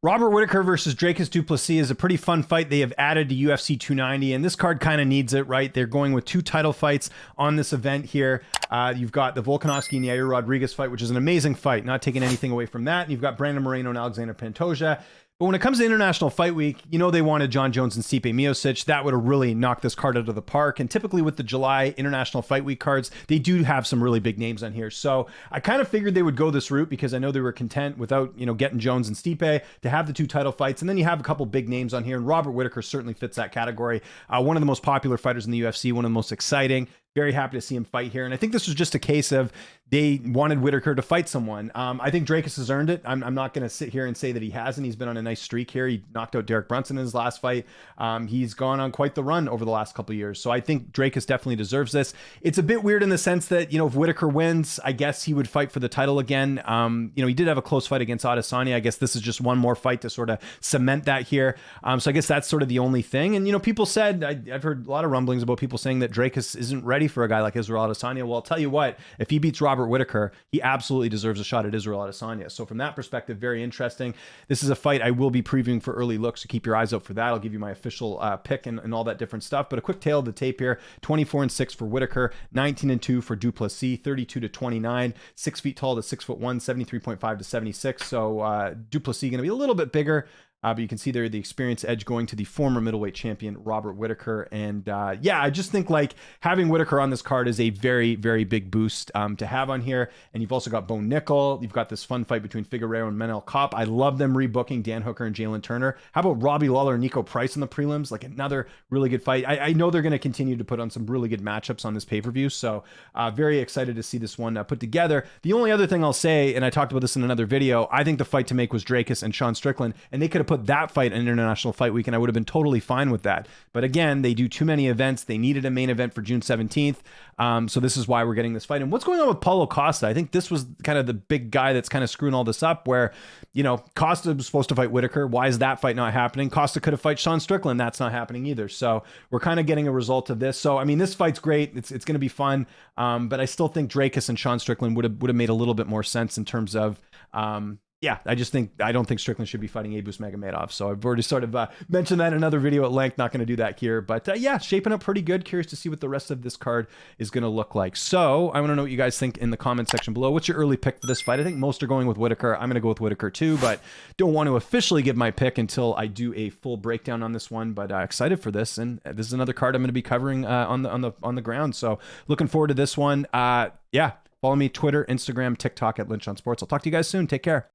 Robert Whittaker versus Dricus Du Plessis is a pretty fun fight. They have added to UFC 290, and this card kind of needs it, right? They're going with 2 title fights on this event here. You've got the Volkanovski and Yair Rodriguez fight, which is an amazing fight, not taking anything away from that. And you've got Brandon Moreno and Alexander Pantoja. But when it comes to International Fight Week, you know they wanted John Jones and Stipe Miocic. That would have really knocked this card out of the park. And typically with the July International Fight Week cards, they do have some really big names on here. So I kind of figured they would go this route because I know they were content without, getting Jones and Stipe to have the 2 title fights. And then you have a couple big names on here. And Robert Whittaker certainly fits that category. One of the most popular fighters in the UFC, one of the most exciting. Very happy to see him fight here. And I think this was just a case of they wanted Whittaker to fight someone. I think Dricus has earned it. I'm not going to sit here and say that he hasn't. He's been on a nice streak here. He knocked out Derek Brunson in his last fight. He's gone on quite the run over the last couple of years. So I think Dricus definitely deserves this. It's a bit weird in the sense that, if Whittaker wins, I guess he would fight for the title again. He did have a close fight against Adesanya. I guess this is just one more fight to sort of cement that here. So I guess that's sort of the only thing. And, people said, I've heard a lot of rumblings about people saying that Dricus isn't ready for a guy like Israel Adesanya. Well, I'll tell you what, if he beats Robert Whittaker, he absolutely deserves a shot at Israel Adesanya. So from that perspective, very interesting. This is a fight I will be previewing for early looks, so keep your eyes out for that. I'll give you my official pick and all that different stuff. But a quick tail of the tape here: 24-6 for Whittaker, 19-2 for Du Plessis, 32-29, 6 feet tall to 6'1", 73.5 to 76. So Du Plessis going to be a little bit bigger. But you can see there the experience edge going to the former middleweight champion, Robert Whittaker. And I just think having Whittaker on this card is a very, very big boost to have on here. And you've also got Bo Nickel. You've got this fun fight between Figueiredo and Manel Kape. I love them rebooking Dan Hooker and Jalen Turner. How about Robbie Lawler and Nico Price in the prelims? Another really good fight. I know they're going to continue to put on some really good matchups on this pay-per-view. So very excited to see this one put together. The only other thing I'll say, and I talked about this in another video, I think the fight to make was Dricus and Sean Strickland. And they could have put that fight in International Fight Week, and I would have been totally fine with that. But again, they do too many events. They needed a main event for June 17th. So this is why we're getting this fight. And what's going on with Paulo Costa? I think this was kind of the big guy that's kind of screwing all this up, where, Costa was supposed to fight Whittaker. Why is that fight not happening? Costa could have fought Sean Strickland. That's not happening either. So we're kind of getting a result of this. So, this fight's great. It's going to be fun. But I still think Dricus and Sean Strickland would have made a little bit more sense in terms of, I don't think Strickland should be fighting Abus Magomedov. So I've already sort of mentioned that in another video at length. Not going to do that here, but shaping up pretty good. Curious to see what the rest of this card is going to look like. So I want to know what you guys think in the comment section below. What's your early pick for this fight? I think most are going with Whittaker. I'm going to go with Whittaker too, but don't want to officially give my pick until I do a full breakdown on this one. But excited for this, and this is another card I'm going to be covering on the ground. So looking forward to this one. Follow me Twitter, Instagram, TikTok at Lynch on Sports. I'll talk to you guys soon. Take care.